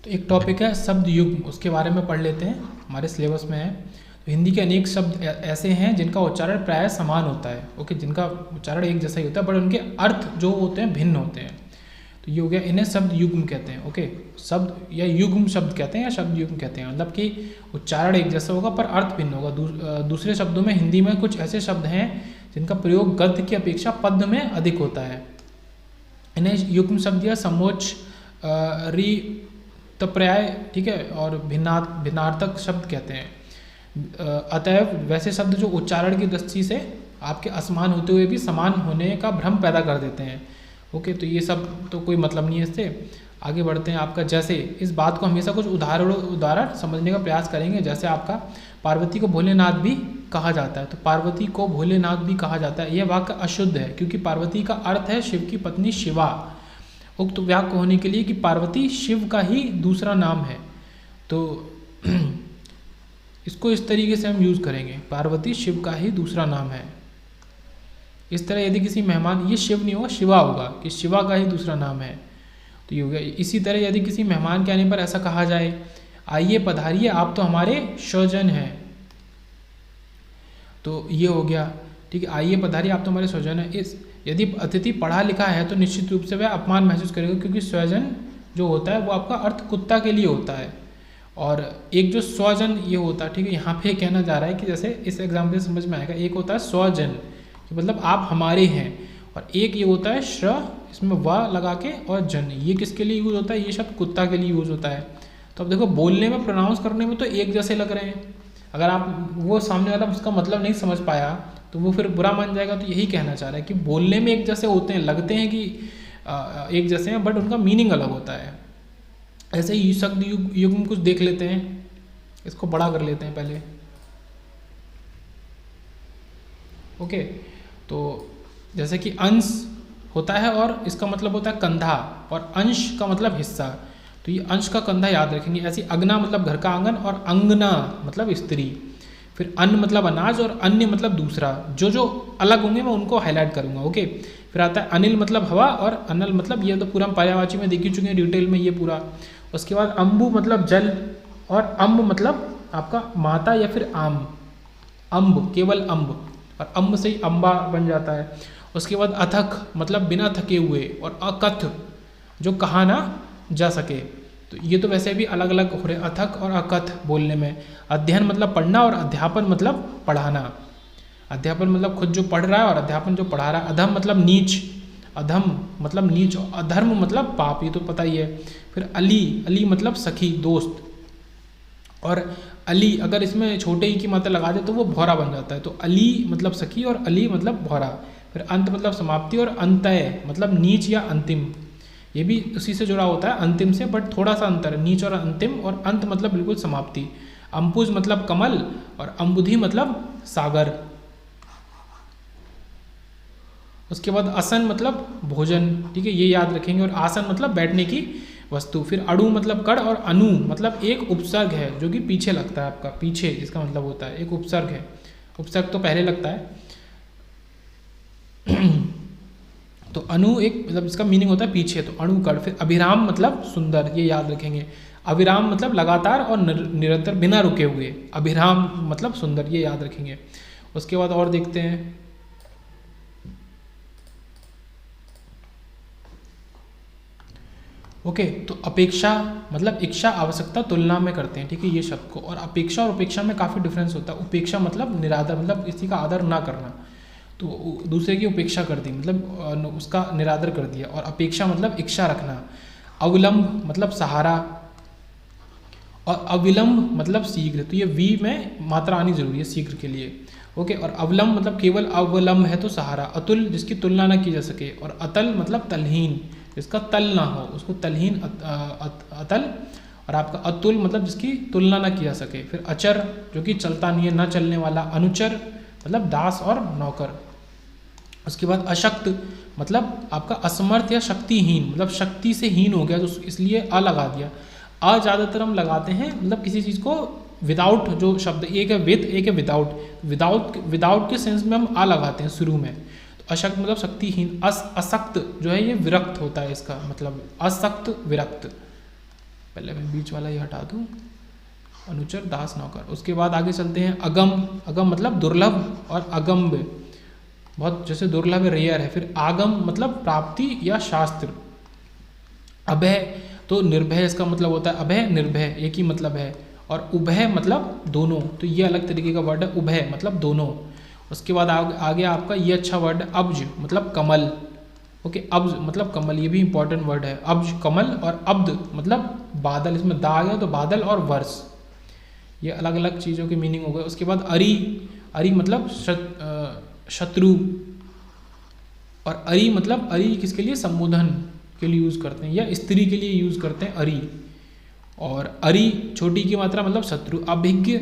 तो एक टॉपिक है शब्द युग्म, उसके बारे में पढ़ लेते हैं, हमारे सिलेबस में है। तो हिंदी के अनेक शब्द ऐसे हैं जिनका उच्चारण प्रायः समान होता है, ओके, जिनका उच्चारण एक जैसा ही होता है, बट उनके अर्थ जो होते हैं भिन्न होते हैं। तो ये हो गया, इन्हें शब्द युग्म कहते हैं, ओके। शब्द या युग्म शब्द कहते हैं या शब्द युग्म कहते हैं, मतलब कि उच्चारण एक जैसा होगा पर अर्थ भिन्न होगा। दूसरे शब्दों में हिंदी में कुछ ऐसे शब्द हैं जिनका प्रयोग गद्य की अपेक्षा पद्य में अधिक होता है। इन्हें युग्म शब्द या समोच्च रितपर्याय, ठीक है, और भिन्नार्थक शब्द कहते हैं। अतएव वैसे शब्द जो उच्चारण की दृष्टि से आपके असमान होते हुए भी समान होने का भ्रम पैदा कर देते हैं, ओके। तो ये सब तो कोई मतलब नहीं है इससे। आगे बढ़ते हैं। आपका जैसे, इस बात को हमेशा कुछ उदाहरण समझने का प्रयास करेंगे। जैसे आपका पार्वती को भोलेनाथ भी कहा जाता है, तो पार्वती को भोलेनाथ भी कहा जाता है, यह वाक्य अशुद्ध है क्योंकि पार्वती का अर्थ है शिव की पत्नी शिवा। उक्त वाक्य होने के लिए कि पार्वती शिव का ही दूसरा नाम है, तो इसको इस तरीके से हम यूज करेंगे, पार्वती शिव का ही दूसरा नाम है। इस तरह यदि किसी मेहमान, ये शिव नहीं होगा शिवा होगा, कि शिवा का ही दूसरा नाम है, तो ये हो गया। इसी तरह यदि किसी मेहमान के आने पर ऐसा कहा जाए, आइए पधारिए आप तो हमारे स्वजन हैं, तो ये हो गया, ठीक है, आइए पधारिए आप तो हमारे स्वजन हैं। इस यदि अतिथि पढ़ा लिखा है तो निश्चित रूप से वह अपमान महसूस करेगा, क्योंकि स्वजन जो होता है वो आपका अर्थ कुत्ता के लिए होता है, और एक जो स्वजन ये होता है, ठीक है। यहाँ पे कहना जा रहा है कि जैसे इस एग्जाम्पल से समझ में आएगा, एक होता है स्वजन कि मतलब आप हमारे हैं, और एक ये होता है श्र, इसमें व लगा के, और जन, ये किसके लिए यूज़ होता है, ये शब्द कुत्ता के लिए यूज़ होता है। तो अब देखो बोलने में, प्रोनाउंस करने में तो एक जैसे लग रहे हैं, अगर आप वो सामने वाला उसका मतलब नहीं समझ पाया तो वो फिर बुरा मान जाएगा। तो यही कहना चाह रहा है कि बोलने में एक जैसे होते हैं, लगते हैं कि एक जैसे हैं, बट उनका मीनिंग अलग होता है। ऐसे ही शब्द युग्म कुछ देख लेते हैं, इसको बड़ा कर लेते हैं पहले, ओके। तो जैसे कि अंश होता है और इसका मतलब होता है कंधा, और अंश का मतलब हिस्सा, तो ये अंश का कंधा याद रखेंगे। ऐसे अग्ना मतलब घर का आंगन, और अंगना मतलब स्त्री। फिर अन्न मतलब अनाज, और अन्य मतलब दूसरा। जो जो अलग होंगे मैं उनको हाईलाइट करूंगा, ओके। फिर आता है अनिल मतलब हवा, और अनल मतलब, ये तो पूरा हम पर्यायवाची में देख ही चुके हैं डिटेल में ये पूरा। उसके बाद अम्बु मतलब जल, और अम्ब मतलब आपका माता या फिर आम, अम्ब केवल अम्ब, और अम्ब से ही अम्बा बन जाता है। उसके बाद अथक मतलब बिना थके हुए, और अकथ जो कहा ना जा सके। तो ये तो वैसे भी अलग अलग हो रहे, अथक और अकथ बोलने में। अध्ययन मतलब पढ़ना, और अध्यापन मतलब पढ़ाना। अध्यापन मतलब खुद जो पढ़ रहा है, और अध्यापन जो पढ़ा रहा है। अधम मतलब नीच, अधम मतलब नीच, और अधर्म मतलब पाप, ये तो पता ही है। फिर अली, अली मतलब सखी, दोस्त, और अली अगर इसमें छोटे ई की मात्रा लगा दे तो वो भौरा बन जाता है, तो अली मतलब सखी और अली मतलब भौरा। फिर अंत मतलब समाप्ति, और अंतय मतलब नीच या अंतिम, ये भी उसी से जुड़ा होता है अंतिम से, बट थोड़ा सा अंतर है, नीच और अंतिम। और अंत मतलब बिल्कुल समाप्ति। अंबुज मतलब कमल, और अंबुधि मतलब सागर। उसके बाद असन मतलब भोजन, ठीक है, ये याद रखेंगे। और आसन मतलब बैठने की वस्तु। फिर अड़ु मतलब कड़, और अनु मतलब एक उपसर्ग है जो कि पीछे लगता है, आपका पीछे इसका मतलब होता है, एक उपसर्ग है। उपसर्ग तो पहले लगता है तो अनु एक मतलब इसका मीनिंग होता है पीछे, तो अणु कड़। फिर अभिराम मतलब सुंदर, ये याद रखेंगे। अविराम मतलब लगातार और निरंतर बिना रुके हुए, अभिराम मतलब सुंदर, ये याद रखेंगे। उसके बाद और देखते हैं, ओके। तो अपेक्षा मतलब इच्छा, आवश्यकता, तुलना में करते हैं, ठीक है, ये शब्द को। और अपेक्षा और उपेक्षा में काफ़ी डिफरेंस होता है। उपेक्षा मतलब निरादर, मतलब किसी का आदर ना करना, तो दूसरे की उपेक्षा कर दी मतलब उसका निरादर कर दिया। और अपेक्षा मतलब इच्छा रखना। अविलंब मतलब सहारा, और अविलंब मतलब शीघ्र, तो ये वी में मात्रा आनी जरूरी है शीघ्र के लिए, ओके। और अवलंब मतलब केवल अवलंब है तो सहारा। अतुल जिसकी तुलना ना की जा सके, और अतल मतलब तलहीन, जिसका तल ना हो उसको तलहीन अतल। और आपका अतुल मतलब जिसकी तुलना ना की जा सके। फिर अचर जो कि चलता नहीं है, ना चलने वाला। अनुचर मतलब दास और नौकर। उसके बाद अशक्त मतलब आपका असमर्थ या शक्तिहीन, मतलब शक्ति से हीन हो गया, तो इसलिए अ लगा दिया। अ ज़्यादातर हम लगाते हैं मतलब किसी चीज़ को विदाउट, जो शब्द एक है विद, एक है विदाउट, विदाउट के सेंस में हम आ लगाते हैं शुरू में। तो अशक्त मतलब शक्तिहीन। असक्त जो है ये विरक्त होता है, इसका मतलब असक्त विरक्त। पहले मैं बीच वाला ही हटा दूँ, अनुचर दास नौकर। उसके बाद आगे चलते हैं अगम। अगम मतलब दुर्लभ और अगम्य, बहुत जैसे दुर्लभ है, रेयर है। फिर आगम मतलब प्राप्ति या शास्त्र। अभय तो निर्भय इसका मतलब होता है, अभय निर्भय एक ही मतलब है। और उभय मतलब दोनों, तो ये अलग तरीके का वर्ड है, उभय मतलब दोनों। उसके बाद आगे आपका ये अच्छा वर्ड है अब्ज मतलब कमल। ओके, अब्ज मतलब कमल, ये भी इंपॉर्टेंट वर्ड है, अब्ज कमल। और अब्द मतलब बादल, इसमें दा आ गया तो बादल और वर्ष, ये अलग अलग चीज़ों के मीनिंग हो गए। उसके बाद अरि। अरि मतलब शत्रु। और अरि मतलब, अरि किसके लिए, संबोधन के लिए यूज़ करते हैं या स्त्री के लिए यूज़ करते हैं अरि। और अरि छोटी की मात्रा मतलब शत्रु। अभिज्ञ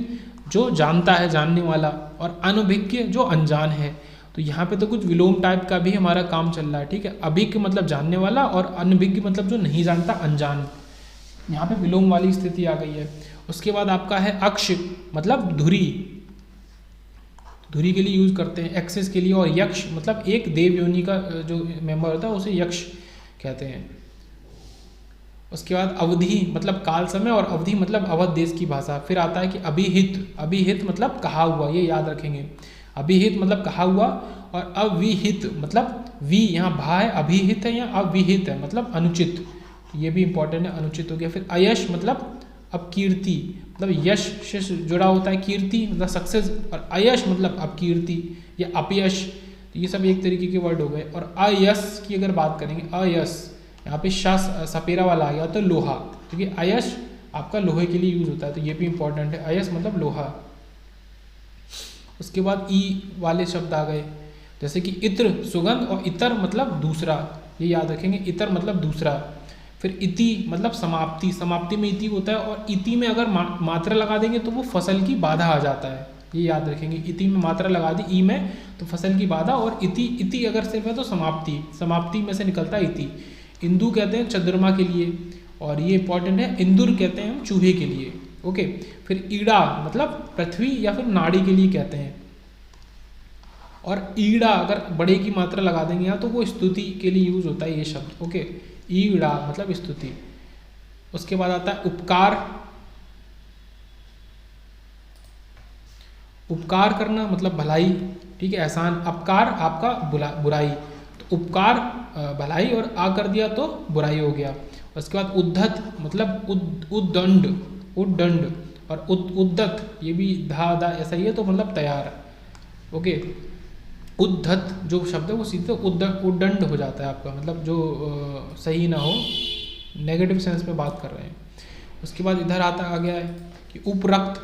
जो जानता है, जानने वाला। और अनभिज्ञ जो अनजान है। तो यहाँ पे तो कुछ विलोम टाइप का भी हमारा काम चल रहा है, ठीक है। अभिज्ञ मतलब जानने वाला और अनभिज्ञ मतलब जो नहीं जानता, अनजान। यहाँ पे विलोम वाली स्थिति आ गई है। उसके बाद आपका है अक्ष मतलब धुरी, धुरी के लिए यूज करते हैं, एक्सेस के लिए। और यक्ष मतलब एक देव योनि का जो मेंबर होता है उसे यक्ष कहते हैं। उसके बाद अवधि मतलब काल समय, और अवधि मतलब अवध देश की भाषा। फिर आता है कि अभिहित। अभिहित मतलब कहा हुआ, ये याद रखेंगे। अभिहित मतलब कहा हुआ। और अविहित मतलब वी यहाँ भा है, अभिहित है या अविहित है मतलब अनुचित, ये भी इंपॉर्टेंट है, अनुचित हो गया। फिर अयश मतलब अपकीर्ति, मतलब यश से जुड़ा होता है कीर्ति मतलब सक्सेस, और अयश मतलब अपकीर्ति या अपयश, तो ये सब एक तरीके के वर्ड हो गए। और अयश की अगर बात करेंगे, अयश यहाँ पे शस सपेरा वाला आ गया तो लोहा, क्योंकि अयश आपका लोहे के लिए यूज होता है, तो ये भी इंपॉर्टेंट है, अयश मतलब लोहा। उसके बाद ई वाले शब्द आ गए, जैसे कि इत्र सुगंध, और इतर मतलब दूसरा, ये याद रखेंगे, इतर मतलब दूसरा। फिर इति मतलब समाप्ति, समाप्ति में इति होता है, और इति में अगर मात्रा लगा देंगे तो वो फसल की बाधा आ जाता है, ये याद रखेंगे। इति में मात्रा लगा दी ई में तो फसल की बाधा, और इति इति अगर सिर्फ है तो समाप्ति, समाप्ति में से निकलता है इति। इंदु कहते हैं चंद्रमा के लिए, और ये इंपॉर्टेंट है, इंदुर कहते हैं हम चूहे के लिए। ओके, फिर ईड़ा मतलब पृथ्वी या फिर नाड़ी के लिए कहते हैं। और ईड़ा अगर बड़े की मात्रा लगा देंगे यहाँ तो वो स्तुति के लिए यूज होता है ये शब्द। ओके, ईड़ा मतलब स्तुति। उसके बाद आता है उपकार। उपकार करना मतलब भलाई, ठीक है, एहसान। अपकार आपका बुराई, तो उपकार भलाई और आ कर दिया तो बुराई हो गया। उसके बाद उद्धत मतलब उद्दंड, उद्दंड। और उद्दत ये भी धा दा ऐसा ही है, तो मतलब तैयार। ओके, उद्धत जो शब्द है वो सीधे उद्दंड हो जाता है आपका, मतलब जो सही ना हो, नेगेटिव सेंस में बात कर रहे हैं। उसके बाद इधर आ गया है कि उपरक्त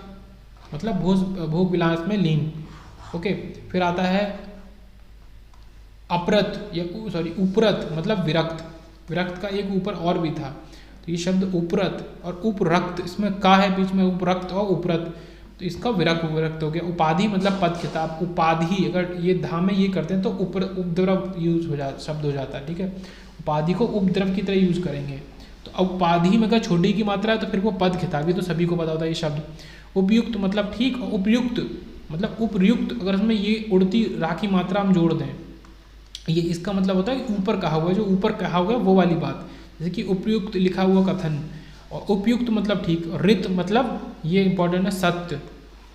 मतलब भोग विलास में लीन। ओके, फिर आता है अपरत या उपरत मतलब विरक्त। विरक्त का एक ऊपर और भी था, तो ये शब्द उपरत और उपरक्त, इसमें का है बीच में, उपरक्त और उपरत, तो इसका विरक्त हो गया। उपाधि मतलब पद खिताब। उपाधि अगर ये धाम में ये करते हैं तो उपद्रव यूज हो जाता, शब्द हो जाता है, ठीक है। उपाधि को उपद्रव की तरह यूज करेंगे। तो अब उपाधि में अगर छोटी की मात्रा है तो फिर वो पद खिताब, ये तो सभी को पता होता है ये शब्द। उपयुक्त मतलब ठीक, और उपयुक्त मतलब उपयुक्त अगर उसमें ये उड़ती राखी मात्रा हम जोड़ दें, ये इसका मतलब होता है ऊपर कहा हुआ है, जो ऊपर कहा हुआ है वो वाली बात, जैसे कि उपयुक्त लिखा हुआ कथन। और उपयुक्त मतलब ठीक, और ऋत मतलब ये इंपॉर्टेंट है, सत्य,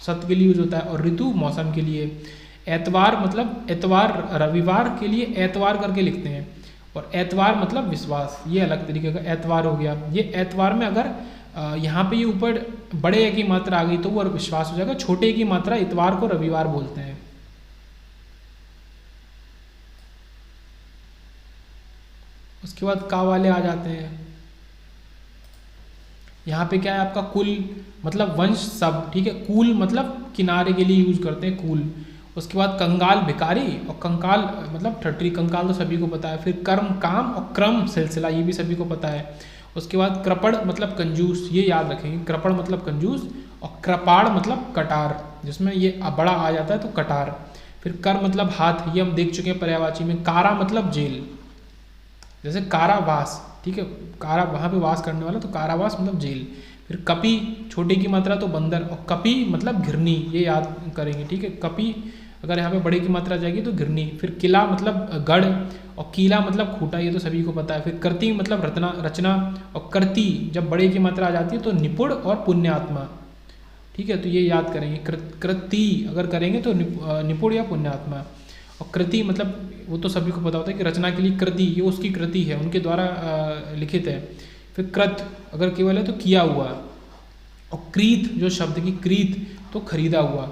सत्य के लिए यूज होता है। और ऋतु मौसम के लिए। एतवार मतलब एतवार, रविवार के लिए एतवार करके लिखते हैं। और एतवार मतलब विश्वास, ये अलग तरीके का एतवार हो गया। ये एतवार में अगर यहाँ पे ये ऊपर बड़े की मात्रा आ गई तो वो विश्वास हो जाएगा, छोटे की मात्रा इतवार को रविवार बोलते हैं। उसके बाद का वाले आ जाते हैं। यहाँ पे क्या है आपका कुल मतलब वंश सब, ठीक है। कूल मतलब किनारे के लिए यूज करते हैं, कूल। उसके बाद कंगाल भिकारी, और कंकाल मतलब ठट्टी, कंकाल तो सभी को पता है। फिर कर्म काम, और क्रम सिलसिला, ये भी सभी को पता है। उसके बाद कृपण मतलब कंजूस, ये याद रखेंगे, कृपण मतलब कंजूस। और कृपाण मतलब कटार, जिसमें ये बड़ा आ जाता है तो कटार। फिर कर मतलब हाथ, ये हम देख चुके हैं पर्यायवाची में। कारा मतलब जेल, जैसे कारावास, ठीक है, कारा वहाँ पे वास करने वाला, तो कारावास मतलब जेल। फिर कपि छोटे की मात्रा तो बंदर, और कपि मतलब घिरनी, ये याद करेंगे, ठीक है। कपि अगर यहाँ पे बड़े की मात्रा आ जाएगी तो घिरनी। फिर किला मतलब गढ़, और कीला मतलब खूटा, ये तो सभी को पता है। फिर कृति मतलब रचना, और कृति जब बड़े की मात्रा आ जाती है तो निपुण और पुण्यात्मा। ठीक है, तो ये याद करेंगे। कृति अगर करेंगे तो निपुण या पुण्यात्मा। और कृति मतलब वो तो सभी को पता होता है कि रचना के लिए कृति, ये उसकी कृति है, उनके द्वारा लिखित है। फिर कृत अगर केवल है तो किया हुआ। और क्रीत जो शब्द की क्रीत तो खरीदा हुआ।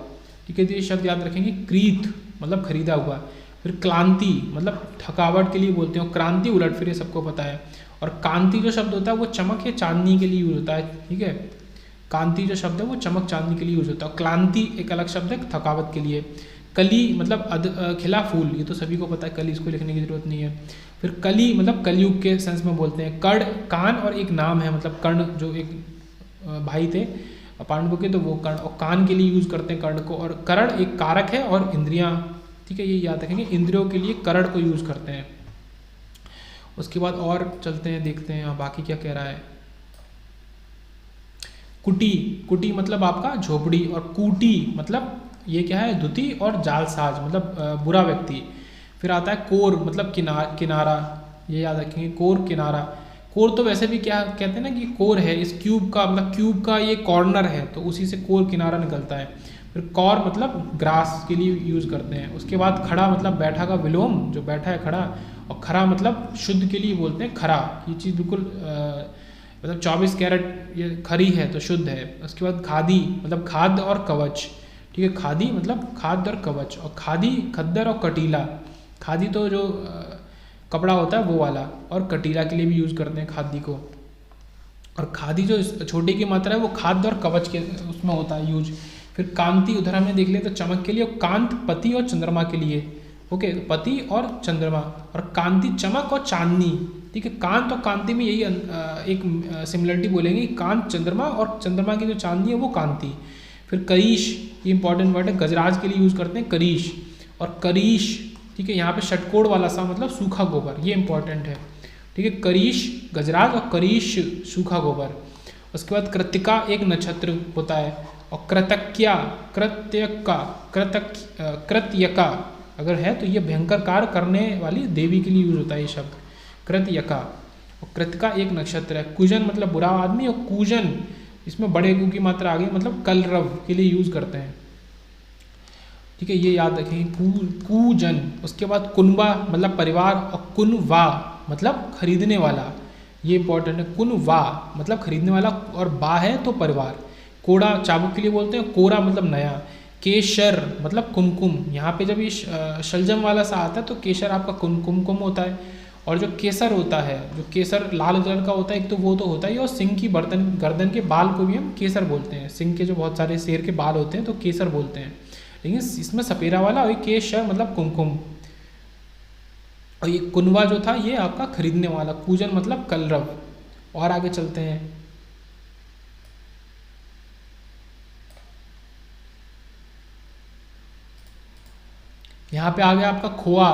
ठीक है, तो ये शब्द याद रखेंगे, क्रीत मतलब खरीदा हुआ। फिर क्लांति मतलब थकावट के लिए बोलते हैं, और क्रांति उलट फिर, ये सबको पता है। और कांति जो शब्द होता है वो चमक या चांदनी के लिए यूज होता है। ठीक है, कांति जो शब्द है वो चमक चांदनी के लिए यूज होता है। क्लांति एक अलग शब्द है थकावट के लिए। कली मतलब खिला फूल, ये तो सभी को पता है, कली इसको लिखने की जरूरत नहीं है। फिर कली मतलब कलयुग के सेंस में बोलते हैं। कर्ण कान और एक नाम है, मतलब कर्ण जो एक भाई थे पांडवों के, तो वो कर्ण, और कान के लिए यूज करते हैं कर्ण को। और करण एक कारक है, और इंद्रियां, ठीक है, ये याद रखेंगे, इंद्रियों के लिए करण को यूज करते हैं। उसके बाद और चलते हैं, देखते हैं बाकी क्या कह रहा है। कुटी, कुटी मतलब आपका झोपड़ी, और कूटी मतलब ये क्या है, धुती और जालसाज मतलब बुरा व्यक्ति। फिर आता है कोर मतलब किनारा, ये याद रखेंगे, कोर किनारा। कोर तो वैसे भी क्या कहते हैं ना कि कोर है इस क्यूब का, मतलब क्यूब का ये कॉर्नर है, तो उसी से कोर किनारा निकलता है। फिर कौर मतलब ग्रास के लिए यूज करते हैं। उसके बाद खड़ा मतलब बैठा का विलोम, जो बैठा है खड़ा। और खरा मतलब शुद्ध के लिए बोलते हैं खरा, ये चीज़ बिल्कुल मतलब 24 कैरेट ये खरी है तो शुद्ध है। उसके बाद खादी मतलब खाद्य और कवच। ठीक है, खादी मतलब खाद्य और कवच। और खादी खद्दर और कटीला, खादी तो जो कपड़ा होता है वो वाला, और कटीला के लिए भी यूज़ करते हैं खादी को। और खादी जो छोटी की मात्रा है वो खाद्य और कवच के उसमें होता है यूज। फिर कांति उधर हमने देख लिया तो चमक के लिए, और कांत पति और चंद्रमा के लिए। ओके, पति और चंद्रमा। और कांति चमक और चांदनी। ठीक है, कांत और कांति में यही एक सिमिलरिटी बोलेंगे, कांत चंद्रमा, और चंद्रमा की जो चांदनी है वो कांति। फिर करीश, ये इंपॉर्टेंट वर्ड है, गजराज के लिए यूज करते हैं करीश। और करीश, ठीक है, यहाँ पे षटकोण वाला सा मतलब सूखा गोबर, ये इंपॉर्टेंट है। ठीक है, करीश गजराज और करीश सूखा गोबर। उसके बाद कृतिका एक नक्षत्र होता है। और कृतज्ञा कृत्यका अगर है तो ये भयंकर कार्य करने वाली देवी के लिए यूज होता है ये शब्द कृत्यका। और कृतिका एक नक्षत्र है। कुजन मतलब बुरा आदमी, और कूजन इसमें बड़े गु की मात्रा आ गई, मतलब कलरव के लिए यूज करते हैं। ठीक है, ये याद रखेंगे, कूजन। उसके बाद कुनबा मतलब परिवार, और कुनवा मतलब खरीदने वाला, ये इंपॉर्टेंट है। कुनवा मतलब खरीदने वाला, और बा है तो परिवार। कोड़ा चाबुक के लिए बोलते हैं, कोरा मतलब नया। केशर मतलब कुमकुम, यहाँ पे जब ये शलजम वाला सा आता है तो केशर आपका कुमकुम होता है। और जो केसर होता है, जो केसर लाल कलर का होता है, एक तो वो तो होता ही है, और सिंह की गर्दन के बाल को भी हम केसर बोलते हैं। सिंह के जो बहुत सारे शेर के बाल होते हैं तो केसर बोलते हैं, लेकिन इसमें सपेरा वाला, और केशर मतलब कुमकुम। और ये कुनवा जो था ये आपका खरीदने वाला, कूजन मतलब कलरव। और आगे चलते हैं, यहाँ पे आ गया आपका खोआ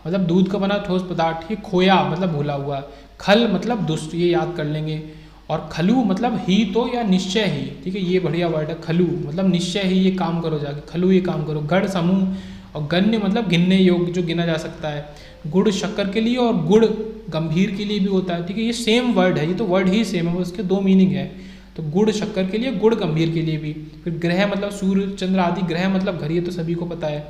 मतलब दूध का बना ठोस पदार्थ। ये खोया मतलब भूला हुआ। खल मतलब दुष्ट, ये याद कर लेंगे। और खलू मतलब ही तो या निश्चय ही। ठीक है, ये बढ़िया वर्ड है, खलू मतलब निश्चय ही ये काम करो जाके, खलू ये काम करो। गढ़ समूह, और गण्य मतलब गिनने योग्य, जो गिना जा सकता है। गुड़ शक्कर के लिए, और गुड़ गंभीर के लिए भी होता है। ठीक है, ये सेम वर्ड है, ये तो वर्ड ही सेम है, उसके दो मीनिंग है। तो गुड़ शक्कर के लिए, गुड़ गंभीर के लिए भी। फिर ग्रह मतलब सूर्य चंद्र आदि, ग्रह मतलब घर, ये तो सभी को पता है।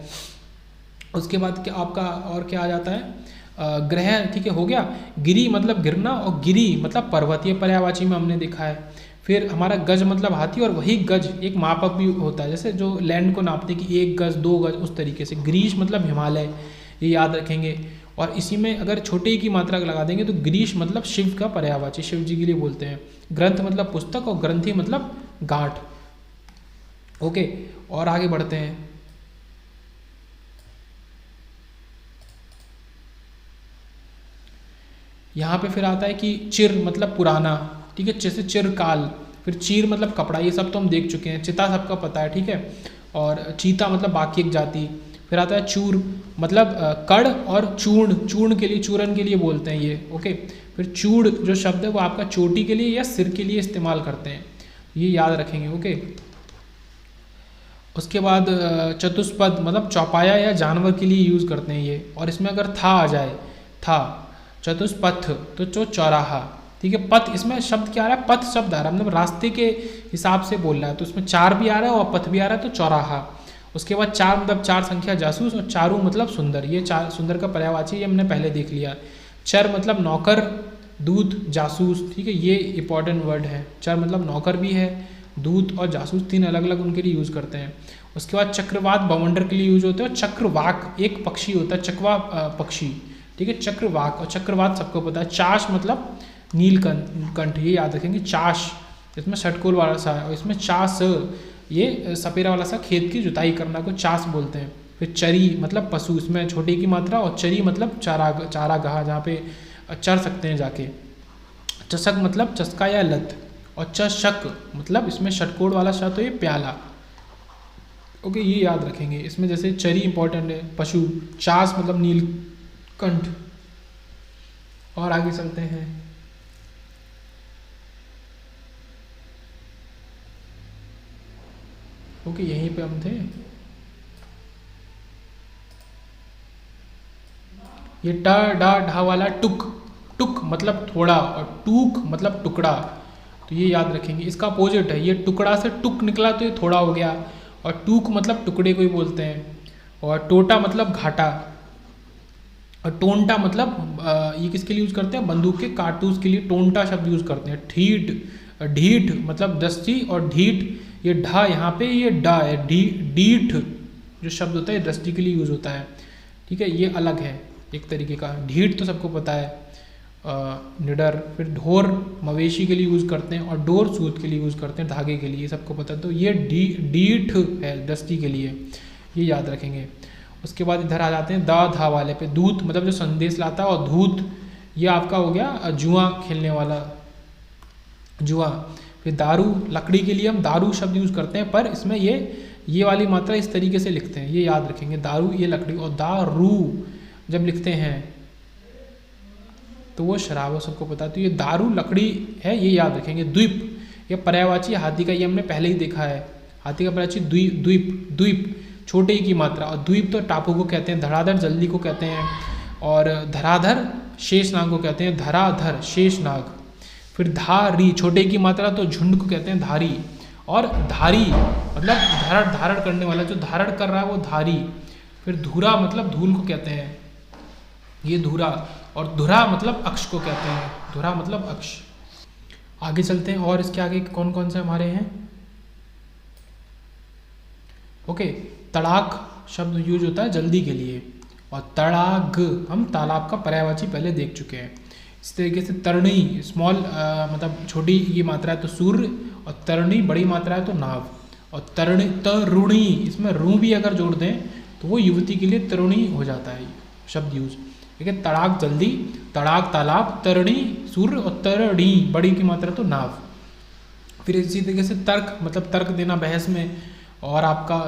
उसके बाद क्या आपका और क्या आ जाता है, ग्रह। ठीक है, हो गया। गिरी मतलब गिरना, और गिरी मतलब पर्वत, ये पर्यायवाची में हमने देखा है। फिर हमारा गज मतलब हाथी, और वही गज एक मापक भी होता है, जैसे जो लैंड को नापते कि 1 गज 2 गज, उस तरीके से। ग्रीश मतलब हिमालय, ये याद रखेंगे। और इसी में अगर छोटे की मात्रा लगा देंगे तो ग्रीश मतलब शिव का पर्यायवाची, शिव जी के लिए बोलते हैं। ग्रंथ मतलब पुस्तक, और ग्रंथि मतलब गांठ। ओके, और आगे बढ़ते हैं। यहाँ पे फिर आता है कि चिर मतलब पुराना। ठीक है, जैसे चिरकाल। फिर चीर मतलब कपड़ा, ये सब तो हम देख चुके हैं। चिता सबका पता है। ठीक है, और चीता मतलब बाकी एक जाति। फिर आता है चूर मतलब कड़, और चूर्ण, चूर्ण के लिए, चूरन के लिए बोलते हैं ये। ओके, फिर चूड़ जो शब्द है वो आपका चोटी के लिए या सिर के लिए इस्तेमाल करते हैं, ये याद रखेंगे। ओके, उसके बाद चतुष्पद मतलब चौपाया या जानवर के लिए यूज़ करते हैं ये। और इसमें अगर था आ जाए, था, चतुष्पथ तो जो चौराहा, ठीक है। पथ, इसमें शब्द क्या आ रहा है, पथ शब्द आ रहा है, मतलब रास्ते के हिसाब से बोल रहा है, तो इसमें चार भी आ रहा है और पथ भी आ रहा है, तो चौराहा। उसके बाद चार मतलब चार संख्या जासूस, और चारू मतलब सुंदर, ये चार सुंदर का पर्यायवाची, ये हमने पहले देख लिया। चर मतलब नौकर, दूत, जासूस, ठीक है, ये इंपॉर्टेंट वर्ड है। चर मतलब नौकर भी है, दूत और जासूस, तीन अलग अलग उनके लिए यूज़ करते हैं। उसके बाद चक्रवात बवंडर के लिए यूज़ होते हैं, और चक्रवाक एक पक्षी होता है, चकवा पक्षी, ठीक है, चक्रवाक और चक्रवात सबको पता है। चाश मतलब नीलकंठ, ये याद रखेंगे, चाश, इसमें षटकोल वाला सा है, और इसमें चास, ये सपेरा वाला सा, खेत की जुताई करना को चास बोलते हैं। फिर चरी मतलब पशु, इसमें छोटे की मात्रा, और चरी मतलब चारागाह, जहाँ पे चर सकते हैं जाके। चषक मतलब चस्का या लत, और चषक मतलब इसमें षटकोण वाला श, तो ये प्याला। ओके, ये याद रखेंगे। इसमें जैसे चरी इंपॉर्टेंट है, पशु, चास मतलब नीलकंठ। और आगे चलते हैं। ओके, यहीं पे हम थे। ये ट डा ढा वाला टुक, टुक मतलब थोड़ा, और टूक मतलब टुकड़ा, तो ये याद रखेंगे। इसका अपोजिट है, ये टुकड़ा से टुक निकला तो ये थोड़ा हो गया, और टूक मतलब टुकड़े को ही बोलते हैं। और टोटा मतलब घाटा, और टोंटा मतलब ये किसके लिए यूज़ करते हैं, बंदूक के कारतूस के लिए टोंटा शब्द यूज़ करते हैं। ठीठ, ढीठ मतलब दस्ती, और ढीठ ये ढा, यहाँ पे ये डा है, डीठ जो शब्द होता है दृष्टि के लिए यूज़ होता है, ठीक है, ये अलग है एक तरीके का। ढीठ तो सबको पता है, निडर। फिर ढोर मवेशी के लिए यूज़ करते हैं, और डोर सूत के लिए यूज़ करते हैं, धागे के लिए, सबको पता है। तो ये डीठ है दृष्टि के लिए, ये याद रखेंगे। उसके बाद इधर आ जाते हैं दा धा वाले पे, दूत मतलब जो संदेश लाता है, और धूत ये आपका हो गया जुआ खेलने वाला, जुआ। फिर दारू, लकड़ी के लिए हम दारू शब्द यूज़ करते हैं, पर इसमें ये वाली मात्रा इस तरीके से लिखते हैं, ये याद रखेंगे। दारू ये लकड़ी, और दारू जब लिखते हैं तो वो शराब, सबको पता है। तो ये दारू लकड़ी है, ये याद रखेंगे। द्वीप ये पर्यायवाची हाथी का, ये हमने पहले ही देखा है, हाथी का पर्यायवाची द्वीप, द्वीप छोटे ही की मात्रा, और द्वीप तो टापू को कहते हैं। धराधर जल्दी को कहते हैं, और धराधर शेषनाग को कहते हैं, धराधर शेषनाग। फिर धारी छोटे की मात्रा, तो झुंड को कहते हैं धारी, और धारी मतलब धारण करने वाला, जो धारण कर रहा है वो धारी। फिर धूरा मतलब धूल को कहते हैं, ये धूरा। और धुरा मतलब अक्ष को कहते हैं, धुरा मतलब अक्ष। आगे चलते हैं, और इसके आगे कौन कौन से हमारे हैं। ओके, तड़ाक शब्द यूज होता है जल्दी के लिए, और तड़ाग हम तालाब का पर्यायवाची पहले देख चुके हैं। इस तरीके से तरणी स्मॉल मतलब छोटी ये मात्रा है तो सूर्य, और तरणी बड़ी मात्रा है तो नाव। और तरुणी इसमें रू भी अगर जोड़ दें तो वो युवती के लिए तरुणी हो जाता है शब्द यूज, ठीक है। तड़ाक जल्दी, तड़ाक तालाब, तरणी सूर्य, और तरणी बड़ी की मात्रा तो नाव। फिर इसी तरीके से तर्क मतलब तर्क देना बहस में, और आपका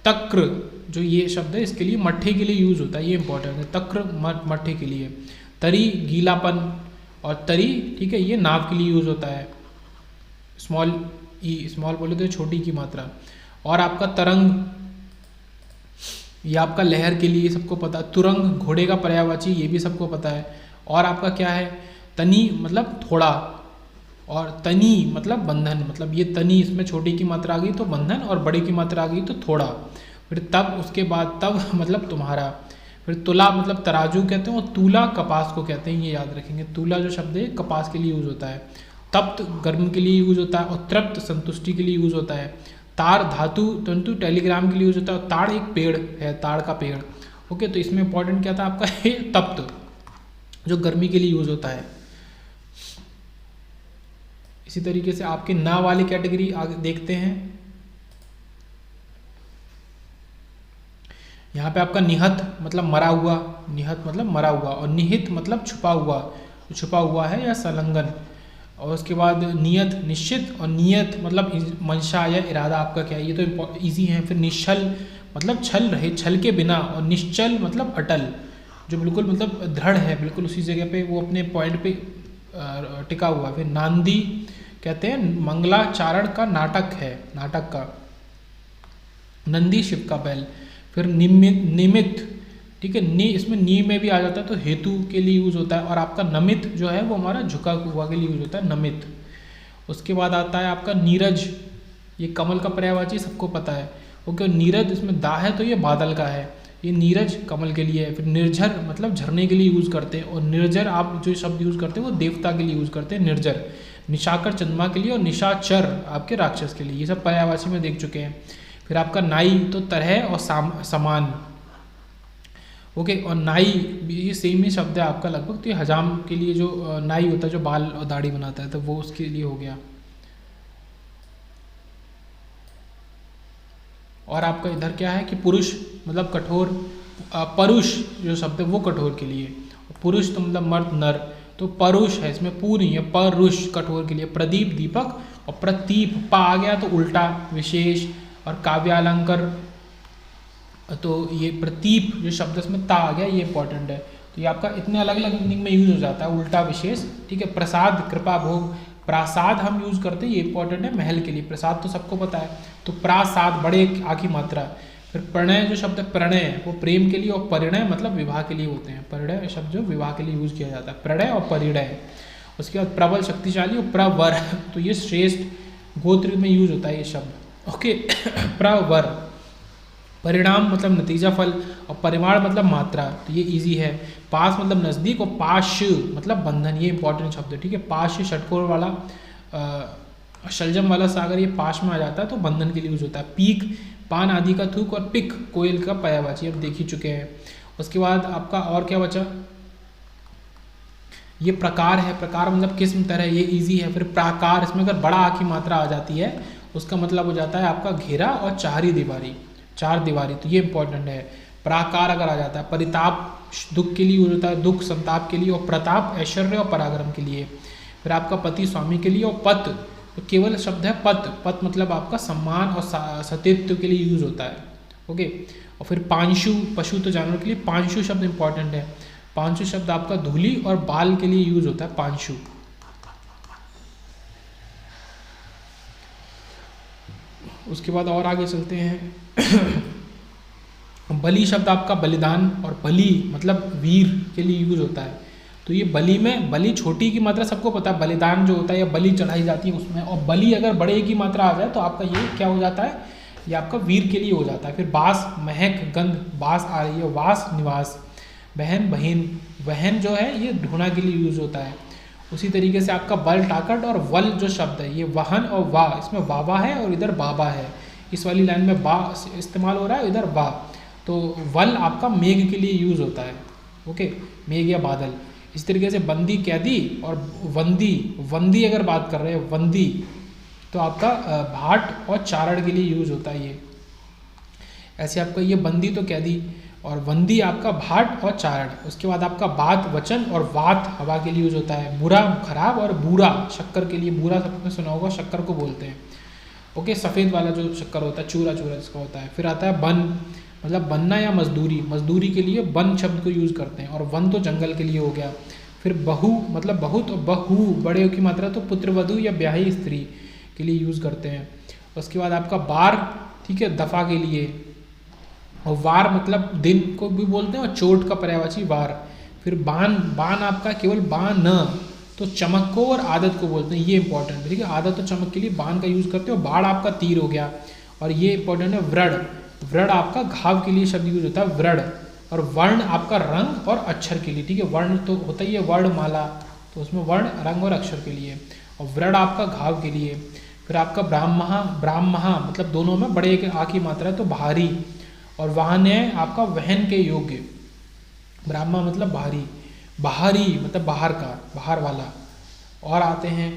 तक्र जो ये शब्द है इसके लिए मट्ठे के लिए यूज होता है, ये इंपॉर्टेंट है। तक्र मट्ठे के लिए। तरी गीलापन, और तरी ठीक है ये नाव के लिए यूज होता है, स्मॉल ई, स्मॉल बोले तो छोटी की मात्रा। और आपका तरंग ये आपका लहर के लिए सबको पता। तुरंग घोड़े का पर्यायवाची, ये भी सबको पता है। और आपका क्या है, तनी मतलब थोड़ा, और तनी मतलब बंधन, मतलब ये तनी इसमें छोटी की मात्रा आ गई तो बंधन, और बड़ी की मात्रा आ गई तो थोड़ा। फिर तब, उसके बाद तब मतलब तुम्हारा। फिर तुला मतलब तराजू कहते हैं, और तूला कपास को कहते हैं, ये याद रखेंगे। तूला जो शब्द है कपास के लिए यूज होता है। तप्त गर्म के लिए यूज होता है, और तृप्त संतुष्टि के लिए यूज होता है। तार धातु तंतु टेलीग्राम के लिए यूज होता है, और ताड़ एक पेड़ है, ताड़ का पेड़। ओके, तो इसमें इंपॉर्टेंट क्या था आपका है तप्त जो गर्मी के लिए यूज होता है। इसी तरीके से आपके ना वाली कैटेगरी आगे देखते हैं। यहाँ पे आपका निहत मतलब मरा हुआ, निहत मतलब मरा हुआ, और निहित मतलब छुपा हुआ, छुपा हुआ है या संलग्न। और उसके बाद नियत निश्चित, और नियत मतलब मंशा या इरादा आपका क्या है, ये तो इजी है। फिर निश्चल मतलब छल रहे, छल के बिना, और निश्चल मतलब अटल, जो बिल्कुल मतलब दृढ़ है, बिल्कुल उसी जगह पे वो अपने पॉइंट पे टिका हुआ। फिर नांदी कहते हैं मंगलाचारण का नाटक है, नाटक का। नंदी शिव का बैल। फिर निमित्त, ठीक है, नी इसमें नी में भी आ जाता है तो हेतु के लिए यूज़ होता है। और आपका नमित जो है वो हमारा झुका हुआ के लिए यूज़ होता है, नमित। उसके बाद आता है आपका नीरज, ये कमल का पर्यायवाची सबको पता है। ओके, नीरज इसमें दा है तो ये बादल का है, ये नीरज कमल के लिए है। फिर निर्झर मतलब झरने के लिए यूज़ करते हैं। और निर्जर आप जो शब्द यूज़ करते हैं वो देवता के लिए यूज़ करते हैं, निर्जर। निशाकर चंद्रमा के लिए और निशाचर आपके राक्षस के लिए, ये सब पर्यायवाची में देख चुके हैं। फिर आपका नाई तो तरह और समान। ओके, और नाई ये सेम ही शब्द है आपका लगभग। तो ये हजाम के लिए जो नाई होता है जो बाल और दाढ़ी बनाता है तो वो उसके लिए हो गया। और आपका इधर क्या है कि पुरुष मतलब कठोर, परुष जो शब्द है वो कठोर के लिए, पुरुष तो मतलब मर्द नर, तो परुष है, इसमें पू नहीं है, परुष कठोर के लिए। प्रदीप दीपक, और प्रतीप पा आ गया तो उल्टा विशेष। और काव्यालंकर, तो ये प्रतीप जो शब्द इसमें ता आ गया, ये इंपॉर्टेंट है। तो ये आपका इतने अलग अलग मीनिंग में यूज हो जाता है, उल्टा विशेष, ठीक है। प्रसाद कृपा भोग, प्रासाद हम यूज करते हैं, ये इंपॉर्टेंट है महल के लिए, प्रसाद तो सबको पता है। तो प्रासाद बड़े आ की मात्रा। फिर प्रणय जो शब्द है, प्रणय वो प्रेम के लिए, और परिणय मतलब विवाह के लिए होते हैं। परिणय शब्द जो विवाह के लिए यूज किया जाता है, प्रणय और परिणय। उसके बाद प्रबल शक्तिशाली और प्रवर, तो ये श्रेष्ठ गोत्र में यूज होता है ये शब्द। ओके, प्रवर। परिणाम मतलब नतीजा फल, और परिमाण मतलब मात्रा, तो ये इजी है। पास मतलब नज़दीक, और पाश मतलब बंधन, ये इंपॉर्टेंट शब्द है, ठीक है। पाश षटकोर वाला शलजम वाला सागर, ये पाश में आ जाता है तो बंधन के लिए यूज होता है। पीक पान आदि का थूक, और पिक कोयल का पर्यायवाची, अब देख ही चुके हैं। उसके बाद आपका और क्या बचा, ये प्रकार है, प्रकार मतलब किस्म तरह, ये इजी है। फिर प्राकार, इसमें अगर बड़ा आ की मात्रा आ जाती है उसका मतलब हो जाता है आपका घेरा और चार दीवारी, तो ये इंपॉर्टेंट है। प्राकार अगर आ जाता है। परिताप दुख के लिए यूज होता है, दुख संताप के लिए, और प्रताप ऐश्वर्य और पराक्रम के लिए। फिर आपका पति स्वामी के लिए, और पत तो केवल शब्द है पत मतलब आपका सम्मान और सतीत्व के लिए यूज होता है। ओके, और फिर पांशु पशु तो जानवर के लिए, पांशु शब्द इंपॉर्टेंट है। पांशु शब्द आपका धूली और बाल के लिए यूज होता है, पांशु। उसके बाद और आगे चलते हैं। बलि शब्द आपका बलिदान, और बलि मतलब वीर के लिए यूज होता है। तो ये बलि में, बलि छोटी की मात्रा सबको पता है, बलिदान जो होता है या बलि चढ़ाई जाती है उसमें, और बलि अगर बड़े की मात्रा आ जाए तो आपका ये क्या हो जाता है, ये आपका वीर के लिए हो जाता है। फिर बास महक गंध, बास आ रही है, वास निवास। बहन बहन, वहन जो है ये ढूंढा के लिए यूज होता है। उसी तरीके से आपका बल टाकट और वल जो शब्द है, ये वाहन और वाह, इसमें वावा है और इधर बाबा है। इस वाली लाइन में बा इस्तेमाल हो रहा है, इधर वाह। तो वल आपका मेघ के लिए यूज होता है, ओके, मेघ या बादल। इस तरीके से बंदी कैदी और वंदी अगर बात कर रहे हैं, वंदी तो आपका भाट और चारण के लिए यूज होता है ये। ऐसे आपका ये बंदी तो कैदी, और वंदी आपका भाट और चारण। उसके बाद आपका बात वचन, और वात हवा के लिए यूज होता है। बुरा खराब, और बूरा शक्कर के लिए, बूरा सबने सुना होगा, शक्कर को बोलते हैं। ओके, सफ़ेद वाला जो शक्कर होता है, चूरा जिसका होता है। फिर आता है बन मतलब बनना या मजदूरी के लिए बन शब्द को यूज़ करते हैं। और वन तो जंगल के लिए हो गया। फिर बहु मतलब बहुत, और बहु बड़े की मात्रा तो पुत्रवधू या ब्याही स्त्री के लिए यूज़ करते हैं। उसके बाद आपका बार, ठीक है, दफ़ा के लिए। और वार मतलब दिन को भी बोलते हैं, और चोट का पर्यायवाची वार। फिर बान आपका केवल बान न, तो चमक को और आदत को बोलते हैं, ये इंपॉर्टेंट है, ठीक है। आदत और चमक के लिए बान का यूज़ करते हैं। और बाढ़ आपका तीर हो गया। और ये इंपॉर्टेंट है व्रण आपका घाव के लिए शब्द यूज होता है, व्रण। और वर्ण आपका रंग और अक्षर के लिए, ठीक है। वर्ण तो होता ही है वर्णमाला, तो उसमें वर्ण रंग और अक्षर के लिए। और व्रण आपका घाव के लिए। फिर आपका ब्राह्महा मतलब दोनों में बड़े के आ की मात्रा है तो भारी। और वाहन है आपका वहन के योग्य। ब्राह्मा मतलब बाहरी मतलब बाहर वाला। और आते हैं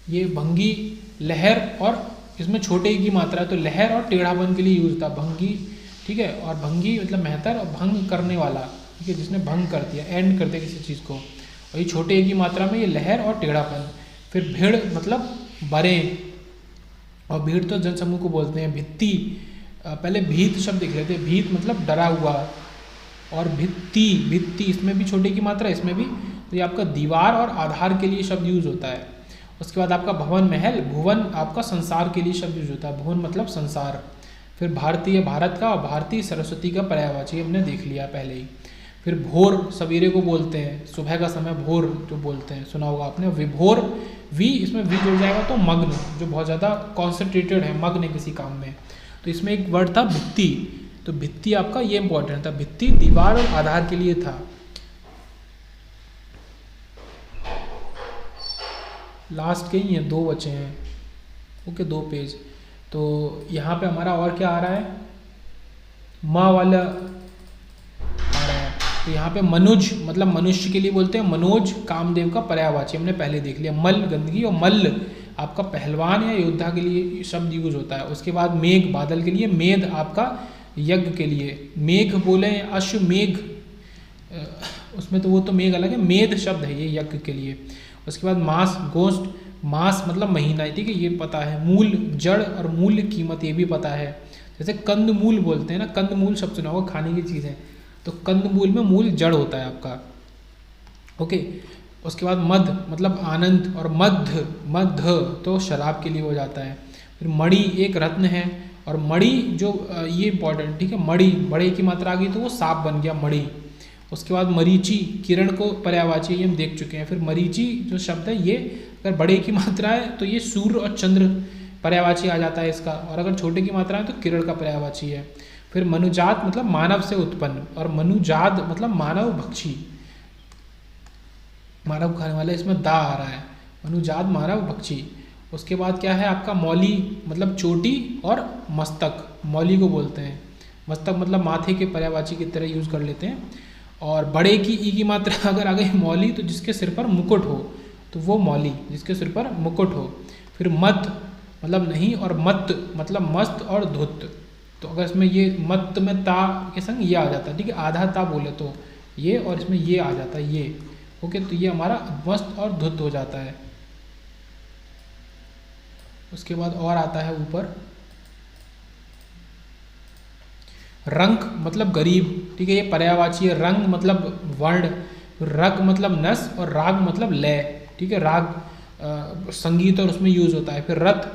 ये भंगी, लहर, और इसमें छोटे की मात्रा है तो लहर और टेढ़ापन के लिए यूज होता है, भंगी, ठीक है। और भंगी मतलब मेहतर, और भंग करने वाला, ठीक है, जिसने भंग कर दिया, एंड कर दिया किसी चीज़ को। और ये छोटे की मात्रा में ये लहर और टेढ़ापन। फिर भीड़ मतलब बड़े, और भीड़ तो जनसमूह को बोलते हैं। भित्ति, पहले भीत शब्द देख लेते हैं। भीत मतलब डरा हुआ। और भित्ति इसमें भी छोटे की मात्रा, इसमें भी। तो ये आपका दीवार और आधार के लिए शब्द यूज होता है। उसके बाद आपका भवन महल, भुवन आपका संसार के लिए शब्द यूज होता है, भुवन मतलब संसार। फिर भारतीय भारत का, और भारतीय सरस्वती का पर्यायवाची हमने देख लिया पहले ही। फिर भोर सवेरे को बोलते हैं, सुबह का समय भोर जो बोलते हैं, सुना होगा आपने। विभोर, वी, इसमें वी जुड़ जाएगा तो मग्न, जो बहुत ज़्यादा कॉन्सेंट्रेटेड है, मग्न है किसी काम में। तो इसमें एक वर्ड था भित्ति, तो भित्ति आपका ये इंपॉर्टेंट था, भित्ति दीवार और आधार के लिए था। लास्ट के ही हैं, 2 बचे हैं, ओके, 2 पेज। तो यहाँ पे हमारा और क्या आ रहा है, माँ वाला आ रहा है। तो यहाँ पे मनुज मतलब मनुष्य के लिए बोलते हैं, मनोज कामदेव का पर्यायवाची हमने पहले देख लिया। मल गंदगी, और मल्ल आपका पहलवान या योद्धा के लिए शब्द यूज होता है। उसके बाद मेघ बादल के लिए, मेध आपका यज्ञ के लिए। मेघ बोले अश्वमेघ, उसमें तो वो तो मेघ अलग है, मेध शब्द है ये यज्ञ के लिए। उसके बाद मास गोष्ठ, मास मतलब महीना, ठीक है, ये पता है। मूल जड़ और मूल्य कीमत, ये भी पता है। जैसे कंद मूल बोलते हैं ना, कंद मूल शब्द सुना होगा, खाने की चीज़ है, तो कंद मूल में मूल जड़ होता है आपका, ओके। उसके बाद मद मतलब आनंद, और मध्य, मध्य तो शराब के लिए हो जाता है। फिर मणि एक रत्न है, और मणि जो ये इंपॉर्टेंट, ठीक है, मणि बड़े की मात्रा आ गई तो वो सांप बन गया मणि। उसके बाद मरीचि किरण को पर्यायवाची, ये हम देख चुके हैं। फिर मरीचि जो शब्द है ये अगर बड़े की मात्रा है तो ये सूर्य और चंद्र पर्यायवाची आ जाता है इसका, और अगर छोटे की मात्रा है तो किरण का पर्यायवाची है। फिर मनुजात मतलब मानव से उत्पन्न, और मनुजाद मतलब मानव भक्षी, मानव खाने वाला, इसमें दा आ रहा है, मनुजात मानव भक्षी। उसके बाद क्या है आपका मौली मतलब चोटी, और मस्तक, मौली को बोलते हैं, मस्तक मतलब माथे के पर्यायवाची की तरह यूज कर लेते हैं। और बड़े की ई की मात्रा अगर आ गई मौली, तो जिसके सिर पर मुकुट हो तो वो मौली, जिसके सिर पर मुकुट हो। फिर मत मतलब नहीं, और मत मतलब मस्त और धुत, तो अगर इसमें ये मत में ता के संग ये आ जाता है, ठीक है, आधा ता बोले तो ये, और इसमें ये आ जाता है ये, ओके। तो ये हमारा मस्त और धुत हो जाता है। उसके बाद और आता है ऊपर रंक मतलब गरीब, ठीक है, ये पर्यायवाची है। रंग मतलब वर्ण, रग मतलब नस, और राग मतलब लय, ठीक है, राग संगीत और उसमें यूज होता है। फिर रथ,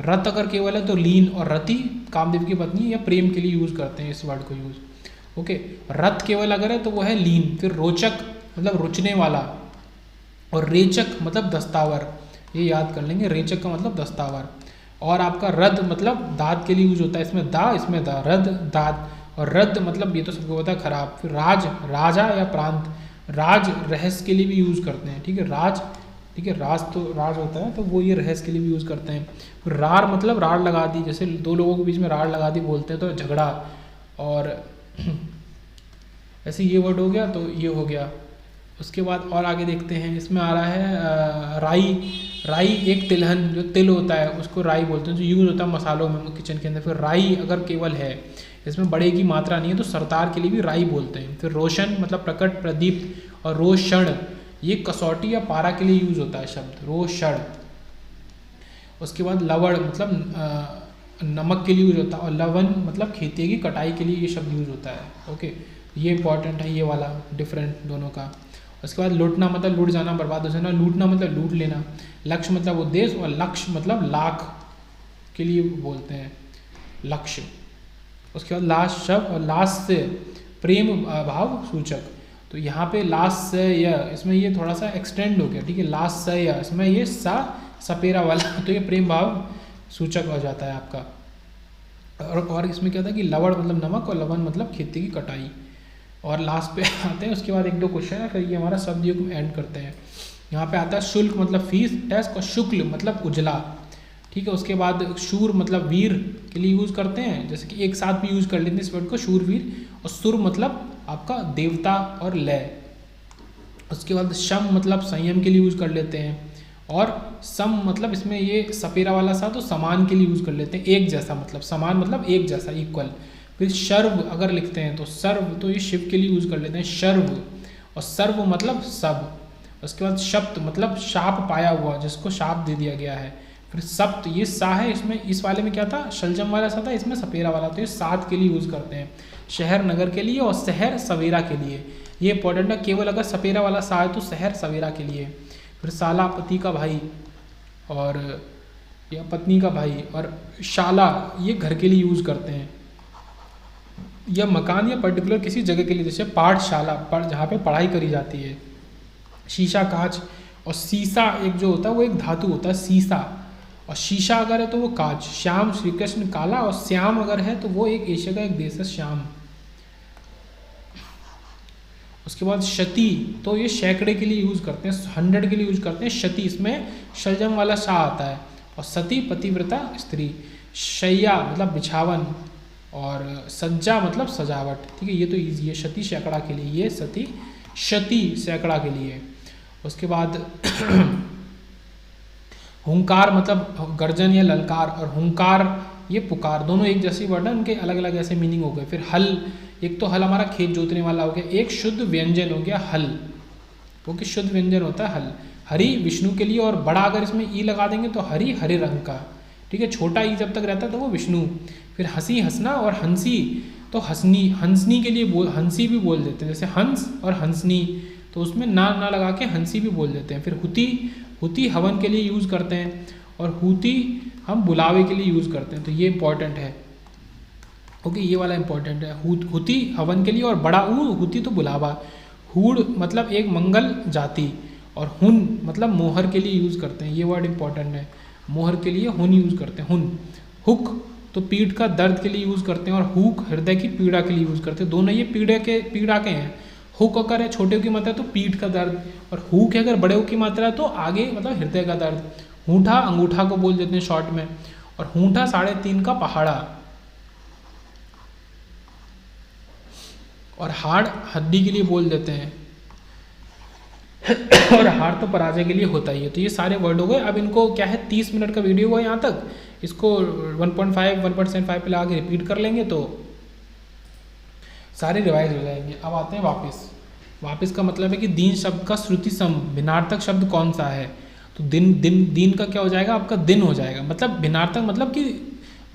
रथ अगर केवल है तो लीन, और रति कामदेव की पत्नी या प्रेम के लिए यूज करते हैं इस वर्ड को यूज, ओके। रथ केवल अगर है तो वो है लीन। फिर रोचक मतलब रुचने वाला, और रेचक मतलब दस्तावर, ये याद कर लेंगे, रेचक का मतलब दस्तावर। और आपका रद मतलब दांत के लिए यूज होता है, इसमें दा इसमें दा, रद दांत, और रद्द मतलब ये तो सबको पता है खराब। फिर राज राजा या प्रांत, राज रहस्य के लिए भी यूज करते हैं, ठीक है, राज, ठीक है, राज तो राज होता है तो वो ये रहस्य के लिए भी यूज करते हैं। फिर रार मतलब राड़ लगा दी, जैसे 2 लोगों के बीच में राड़ लगा दी बोलते हैं तो झगड़ा, और ऐसे ये वर्ड हो गया तो ये हो गया। उसके बाद और आगे देखते हैं, इसमें आ रहा है राई, राई एक तिलहन जो तिल होता है उसको राई बोलते हैं, जो यूज होता है मसालों में किचन के अंदर। फिर राई अगर केवल है, इसमें बड़े की मात्रा नहीं है तो सरतार के लिए भी राई बोलते हैं। फिर रोशन मतलब प्रकट प्रदीप्त, और रोषण ये कसौटी या पारा के लिए यूज होता है शब्द, रोषण। उसके बाद लवण मतलब नमक के लिए यूज होता है, और लवन मतलब खेती की कटाई के लिए ये शब्द यूज होता है, ओके। ये इंपॉर्टेंट है ये वाला डिफरेंट दोनों का। उसके बाद लूटना मतलब लूट जाना, बर्बाद हो जाना, लूटना मतलब लूट लेना, लक्ष्य मतलब उद्देश्य, और लक्ष्य मतलब लाख के लिए बोलते हैं लक्ष्य। उसके बाद लास्ट शब्द, और लास्ट से प्रेम भाव सूचक, तो यहाँ पे लास्ट से या इसमें ये थोड़ा सा एक्सटेंड हो गया, ठीक है, लास्ट से या इसमें ये सा सपेरा वाला तो ये प्रेम भाव सूचक हो जाता है आपका। और इसमें क्या था कि लवण मतलब नमक, और लवन मतलब खेती की कटाई। और लास्ट पे आते हैं, उसके बाद 1-2 क्वेश्चन है, फिर ये हमारा शब्द योग एंड करते हैं। यहाँ पे आता है शुल्क मतलब फीस टेस्ट, और शुक्ल मतलब उजला, ठीक है। उसके बाद शूर मतलब वीर के लिए यूज़ करते हैं, जैसे कि एक साथ भी यूज़ कर लेते हैं इस वर्ड को, शूरवीर। और सुर मतलब आपका देवता और लय। उसके बाद शम मतलब संयम के लिए यूज़ कर लेते हैं, और सम मतलब इसमें ये सपेरा वाला सा तो समान के लिए यूज़ कर लेते हैं, एक जैसा मतलब, समान मतलब एक जैसा, इक्वल। फिर शर्व अगर लिखते हैं तो सर्व तो ये शिव के लिए यूज़ कर लेते हैं, शर्व, और सर्व मतलब सब। उसके बाद शप्त मतलब शाप पाया हुआ, जिसको शाप दे दिया गया है। फिर सप्त ये सा है, इसमें इस वाले में क्या था, शलजम वाला सा था, इसमें सपेरा वाला, तो ये 7 के लिए यूज़ करते हैं, शहर नगर के लिए, और शहर सवेरा के लिए। ये इंपॉर्टेंट है, केवल अगर सपेरा वाला सा है तो शहर सवेरा के लिए। फिर साला पति का भाई, और या पत्नी का भाई। और शाला ये घर के लिए यूज़ करते हैं, या मकान या पर्टिकुलर किसी जगह के लिए, जैसे पाठशाला जहाँ पे पढ़ाई करी जाती है। शीशा कांच, और सीसा एक जो होता है वो एक धातु होता है सीसा, और शीशा अगर है तो वो कांच। श्याम श्री कृष्ण काला, और श्याम अगर है तो वो एक एशिया का एक देश है श्याम। उसके बाद शती, तो ये सैकड़े के लिए यूज़ करते हैं, 100 के लिए यूज़ करते हैं। शती इसमें शलजम वाला शाह आता है। और सती पतिव्रता स्त्री। शैया मतलब बिछावन, और सज्जा मतलब सजावट। ठीक है, ये तो ईजी है। शती सैकड़ा के लिए, ये सती शती सैकड़ा के लिए। उसके बाद हुंकार मतलब गर्जन या ललकार, और हुंकार ये पुकार, दोनों एक जैसी वर्ड है, उनके अलग अलग ऐसे मीनिंग हो गए। फिर हल, एक तो हल हमारा खेत जोतने वाला हो गया, एक शुद्ध व्यंजन हो गया हल, क्योंकि शुद्ध व्यंजन होता है हल। हरि विष्णु के लिए, और बड़ा अगर इसमें ई लगा देंगे तो हरि हरे रंग का। ठीक है, छोटा ई जब तक रहता है तो वो विष्णु। फिर हंसी हंसना, और हंसी तो हंसनी, हंसनी के लिए हंसी भी बोल देते हैं, जैसे हंस और हंसनी, तो उसमें ना लगा के हंसी भी बोल देते हैं। फिर हुती, हुती हवन के लिए यूज़ करते हैं, और हुती हम बुलावे के लिए यूज़ करते हैं, तो ये इंपॉर्टेंट है। ओके, ये वाला इंपॉर्टेंट है। हुती हवन के लिए, और बड़ा ऊ हुती तो बुलावा। हुड़ मतलब एक मंगल जाति, और हुन मतलब मोहर के लिए यूज़ करते हैं, ये वर्ड इंपॉर्टेंट है। मोहर के लिए हुन यूज़ करते हैं, हुन। हुक तो पीठ का दर्द के लिए यूज़ करते हैं, और हुक हृदय की पीड़ा के लिए यूज़ करते हैं। दोनों ये पीड़ा के हैं। हुक अगर है छोटे की मात्रा तो पीठ का दर्द, और हुक है अगर बड़े की मात्रा है तो आगे मतलब हृदय का दर्द। हूठा अंगूठा को बोल देते हैं शॉर्ट में, और हूठा 3.5 का पहाड़ा। और हाड़ हड्डी के लिए बोल देते हैं, और हार तो पराजय के लिए होता ही है। तो ये सारे वर्ड हो गए। अब इनको क्या है, 30 मिनट का वीडियो हुआ यहाँ तक, इसको 1.5 पे लगा के रिपीट कर लेंगे तो सारे रिवाइज हो जाएंगे। अब आते हैं वापस का मतलब है कि दीन शब्द का श्रुति सम भिन्नार्थक शब्द कौन सा है, तो दीन का क्या हो जाएगा, आपका दिन हो जाएगा। मतलब भिन्नार्थक मतलब कि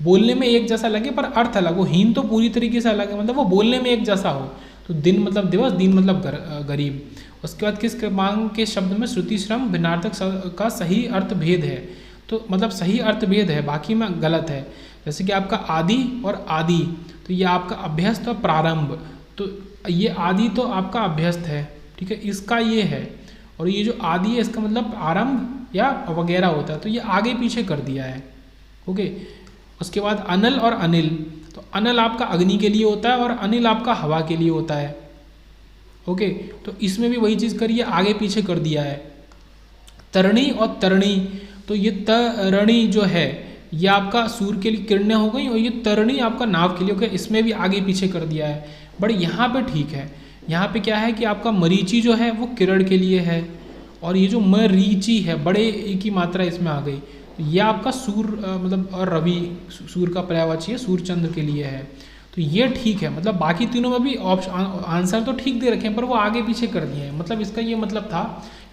बोलने में एक जैसा लगे पर अर्थ अलग हो। हीन तो पूरी तरीके से अलग है, मतलब वो बोलने में एक जैसा हो। तो दिन मतलब दिवस, दीन मतलब गरीब। उसके बाद किस क्रमांक के शब्द में श्रुति श्रम भिन्नार्थक का सही अर्थ भेद है, तो मतलब सही अर्थ भेद है, बाकी में गलत है। जैसे कि आपका आदि और आदि, तो ये आपका अभ्यस्त और प्रारंभ, तो ये आदि तो आपका अभ्यस्त है, ठीक है, इसका ये है। और ये जो आदि है इसका मतलब आरंभ या वगैरह होता है, तो ये आगे पीछे कर दिया है। ओके, उसके बाद अनल और अनिल, तो अनल आपका अग्नि के लिए होता है और अनिल आपका हवा के लिए होता है। ओके, तो इसमें भी वही चीज़ करिए, आगे पीछे कर दिया है। तरणी और तरणी, तो ये तरणी जो है ये आपका सूर्य के लिए किरणें हो गई, और ये तरणी आपका नाव के लिए हो गया, इसमें भी आगे पीछे कर दिया है। बट यहाँ पे ठीक है, यहाँ पे क्या है कि आपका मरीची जो है वो किरण के लिए है, और ये जो मरीची है बड़े ई की मात्रा इसमें आ गई, तो ये आपका सूर्य मतलब और रवि सूर्य का पर्यायवाची है, सूर्य चंद्र के लिए है। तो ये ठीक है, मतलब बाकी तीनों में भी ऑप्शन आंसर तो ठीक दे रखे हैं पर वो आगे पीछे कर दिए हैं। मतलब इसका ये मतलब था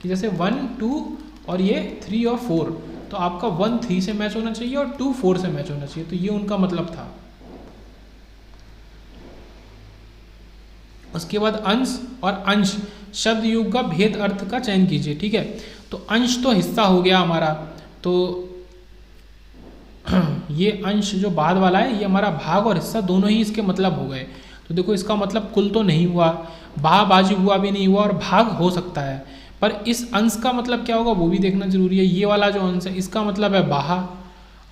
कि जैसे 1, 2 और ये 3 और 4, तो आपका 1 3 से मैच होना चाहिए और 2 4 से मैच होना चाहिए, तो ये उनका मतलब था। उसके बाद अंश और अंश शब्द युग का भेद अर्थ का चयन कीजिए। ठीक है, तो अंश तो हिस्सा हो गया हमारा, तो ये अंश जो बाद वाला है ये हमारा भाग और हिस्सा दोनों ही इसके मतलब हो गए। तो देखो इसका मतलब कुल तो नहीं हुआ, बाजू हुआ भी नहीं हुआ, और भाग हो सकता है, पर इस अंश का मतलब क्या होगा वो भी देखना जरूरी है। ये वाला जो अंश है इसका मतलब है बाहा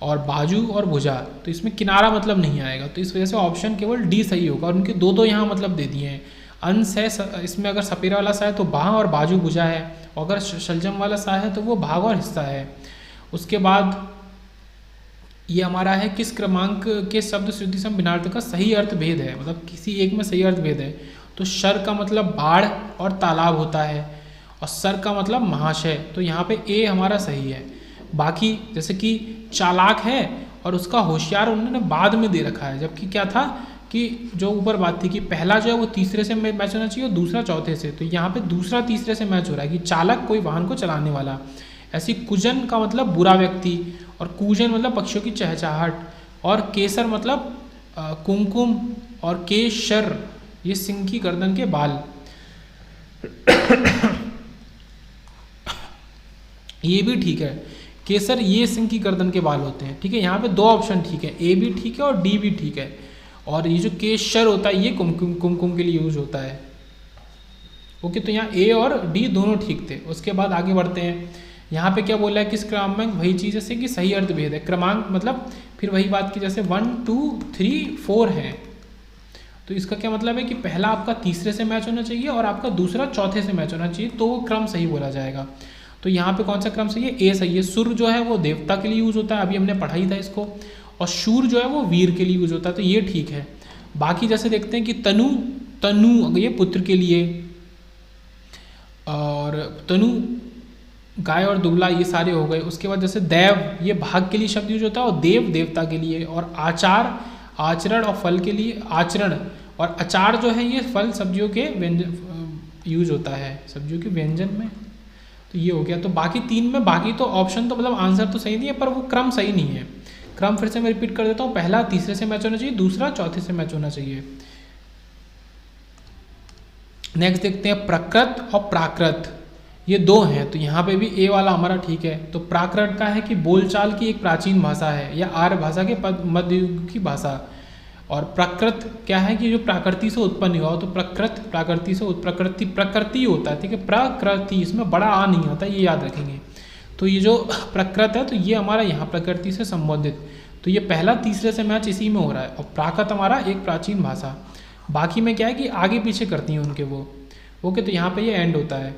और बाजू और भुजा, तो इसमें किनारा मतलब नहीं आएगा, तो इस वजह से ऑप्शन केवल डी सही होगा। और उनके दो यहाँ मतलब दे दिए हैं। अंश है इसमें अगर सपेरा वाला सा है तो बाहा और बाजू भुजा है, और अगर शलजम वाला सा है तो वो भाग और हिस्सा है। उसके बाद ये हमारा है किस क्रमांक के शब्द श्रुति सम भिन्नार्थक का सही अर्थ भेद है, मतलब किसी एक में सही अर्थ भेद है। तो शर का मतलब बाढ़ और तालाब होता है, और सर का मतलब महाशय, तो यहाँ पे ए हमारा सही है। बाकी जैसे कि चालाक है और उसका होशियार उन्होंने बाद में दे रखा है, जबकि क्या था कि जो ऊपर बात थी कि पहला जो है वो तीसरे से मैच होना चाहिए और दूसरा चौथे से, तो यहाँ पे दूसरा तीसरे से मैच हो रहा है कि चालक कोई वाहन को चलाने वाला। ऐसी कुजन का मतलब बुरा व्यक्ति, और कूजन मतलब पक्षियों की चहचहाहट, और केसर मतलब कुमकुम, और केशर ये सिंह की गर्दन के बाल। ये भी ठीक है। केसर ये सिंह की गर्दन के बाल होते हैं, ठीक है। यहाँ पे दो ऑप्शन ठीक है, ए भी ठीक है और डी भी ठीक है। और ये जो केशर होता है ये कुमकुम कुमकुम के लिए यूज होता है। ओके, तो यहाँ ए और डी दोनों ठीक थे। उसके बाद आगे बढ़ते हैं। यहाँ पे क्या बोला है, किस क्रमांक, वही चीज़ जैसे कि सही अर्थ भेद है। क्रमांक मतलब फिर वही बात की जैसे 1 2 3 4 है, तो इसका क्या मतलब है कि पहला आपका तीसरे से मैच होना चाहिए और आपका दूसरा चौथे से मैच होना चाहिए, तो वो क्रम सही बोला जाएगा। तो यहाँ पे कौन सा क्रम सही है, ए सही है। सुर जो है वो देवता के लिए यूज होता है, अभी हमने पढ़ाई था इसको। और शूर जो है वो वीर के लिए यूज होता है, तो ये ठीक है। बाकी जैसे देखते हैं कि तनु, तनु ये पुत्र के लिए, और तनु गाय और दुबला, ये सारे हो गए। उसके बाद जैसे दैव ये भाग के लिए शब्द यूज होता है, और देव देवता के लिए। और आचार आचरण और फल के लिए आचरण, और अचार जो है ये फल सब्जियों के व्यंजन यूज होता है, सब्जियों के व्यंजन में। तो ये हो गया। तो बाकी तीन में, बाकी तो ऑप्शन तो मतलब आंसर तो सही नहीं है, पर वो क्रम सही नहीं है। क्रम फिर से मैं रिपीट कर देता हूँ, पहला तीसरे से मैच होना चाहिए, दूसरा चौथे से मैच होना चाहिए। नेक्स्ट देखते हैं प्रकृत और प्राकृत, ये दो हैं। तो यहाँ पे भी ए वाला हमारा ठीक है। तो प्राकृत का है कि बोलचाल की एक प्राचीन भाषा है या आर्य भाषा के मध्य युग की भाषा। और प्रकृत क्या है कि जो प्रकृति से उत्पन्न हुआ हो, तो प्रकृत प्रकृति से प्रकृति होता है, ठीक है। प्रकृति, इसमें बड़ा आ नहीं होता, ये याद रखेंगे। तो ये जो प्रकृत है तो ये हमारा यहाँ प्रकृति से संबंधित, तो ये पहला तीसरे से मैच इसी में हो रहा है। और प्राकृत हमारा एक प्राचीन भाषा। बाकी में क्या है कि आगे पीछे करती हैं उनके वो। ओके, तो यहाँ पे ये एंड होता है।